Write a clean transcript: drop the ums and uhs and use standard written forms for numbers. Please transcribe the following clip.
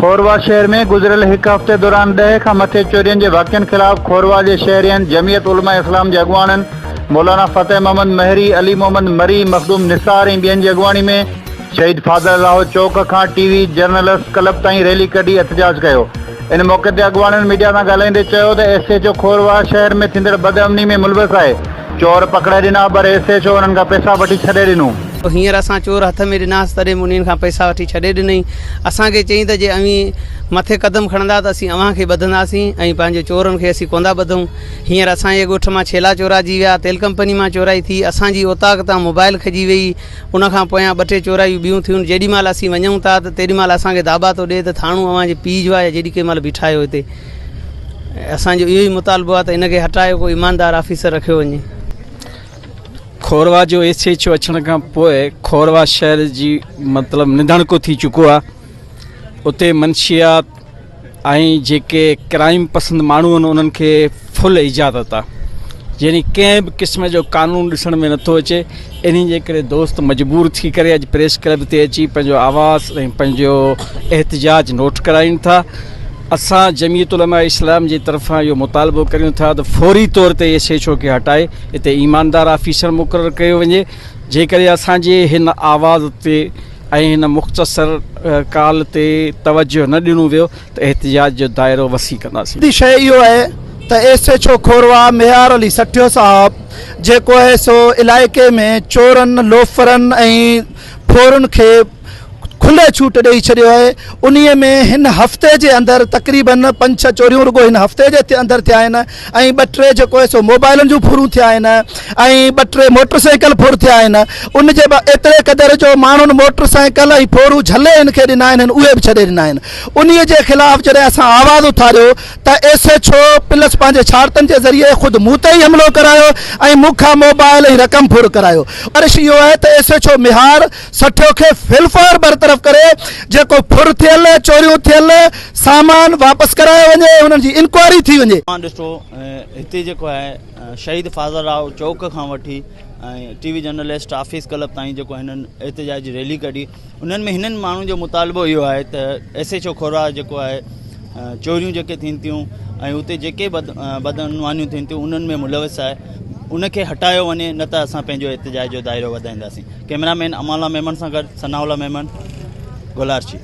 खोरवा शहर में गुजरियल एक हफ़्ते दौरान 10 खां मथे चोरियुनि के वाक़ियनि खिलाफ़ खोरवा के शहरियन जमियत उलमा इस्लाम के अगवाननि मौलाना फतेह मोहम्मद महरी, अली मोहम्मद मरी, मखदूम निसार ऐं ॿियनि जी अगवानी में शहीद फादर राहो चौक खां टीवी जर्नलिस्ट क्लब ताईं रैली कढी एहतजाज कयो। इन मौके ते अगवाननि मीडिया सां ॻाल्हाईंदे चयो त SHO खोरवा शहर में थींदड़ बदअमनी में मुलविस आहे। चोर पकड़े ॾिना पर SHO उन्हनि खां पैसा वठी छॾे ॾिनूं। हींअर असां चोर हथ में ॾिनासीं तॾहिं उन्हनि खां पैसा वठी छॾे ॾिनई। असांखे चई त जे अवीं मथे कदम खणंदा त असीं अव्हांखे ॿधंदासीं ऐं पंहिंजे चोरनि खे असीं कोन्दा ॿधूं। हींअर असांजे ॻोठ मां छेला चोराइजी विया, तेल कंपनी मां चोराई थी, असांजी ओताक तां मोबाइल खजी वई, उनखां पोयां 2-3 चोराइयूं ॿियूं थियूं। जेॾी महिल असीं वञूं था त तेॾी महिल असांखे दाबा थो ॾिए त थाणो अव्हांजे पीउ जो आहे, जेॾी कंहिं महिल बीठायो हिते। असांजो इहो ई मुतालबो आहे त इनखे हटायो, कोई ईमानदार ऑफिसर रखियो वञे। खोरवा जो SHO अचण खां पोइ खोरवा शहर जी मतिलबु निधणको थी चुको आहे। उते मंशियात ऐं जेके क्राइम पसंद माण्हू आहिनि उन्हनि खे फुल इजाज़त आहे, यानी कंहिं बि क़िस्म जो कानून ॾिसण में नथो अचे। इन जे करे दोस्त मजबूर थी करे अॼु प्रेस क्लब ते अची पंहिंजो आवाज़ ऐं पंहिंजो एहतजाज नोट कराइनि था। असां जमियत उलमा इस्लाम जी तरफ़ां इहो मुतालबो करियूं था त फौरी तौर ते SHO खे हटाए हिते ईमानदार ऑफिसर मुक़ररु कयो वञे। जेकॾहिं असांजे हिन आवाज़ ते ऐं हिन मुख़्तसर काल ते तवजो न ॾिनो वियो त एहतजाज जो दायरो वसी कंदासीं। शइ इहो आहे त SHO खोरवा मेयार अली सठियो साहब जेको आहे सो इलाइक़े में चोरनि, लोफरनि ऐं फोरनि खे खुले छूट ॾेई छॾियो आहे। उन्हीअ में हिन हफ़्ते जे अंदरि तक़रीबन 5-6 चोरियूं रुगो हिन हफ़्ते जे अंदरि थिया आहिनि ऐं 2-3 जेको आहे सो मोबाइलनि जूं फुरूं थिया आहिनि ऐं 2-3 मोटरसाइकिल फुर थिया आहिनि। उन जे एतिरे क़दुरु जो माण्हुनि मोटरसाइकिल ऐं फोरूं झले हिन खे ॾिना आहिनि, उहे बि छॾे ॾिना आहिनि। उन्हीअ जे ख़िलाफ़ जॾहिं असां आवाज़ उथारियो त SHO प्लस पंहिंजे छाड़तनि जे ज़रिए ख़ुदि मूं ते ई हमिलो करायो ऐं मूंखां मोबाइल ऐं रक़म फुर करायो। अर्श इहो आहे त SHO मेहार सठियो खे फिलफार बरतरफ़ करे जेको फुर थियल, चोरियूं थियल सामान वापसि करायो वञे, उन्हनि जी इंक्वायरी थी वञे। ॾिसो हिते जेको आहे शहीद फादर राव चौक खां वठी ऐं टीवी जर्नलिस्ट ऑफिस क्लब ताईं जेको हिननि एहतजाजी रैली कढी, उन्हनि में हिननि माण्हुनि जो मुतालबो इहो आहे त SHO खोरवा जेको आहे चोरियूं जेके थियनि थियूं ऐं उते जेके बदअनवानियूं थियनि थियूं उन्हनि में मुलविस आहे, उनखे हटायो वञे, न त असां पंहिंजो एहतजाज जो दाइरो वधाईंदासीं। कैमरामैन अमाला मेमन सां गॾु सनाउल्ला मेमन, गोलारची।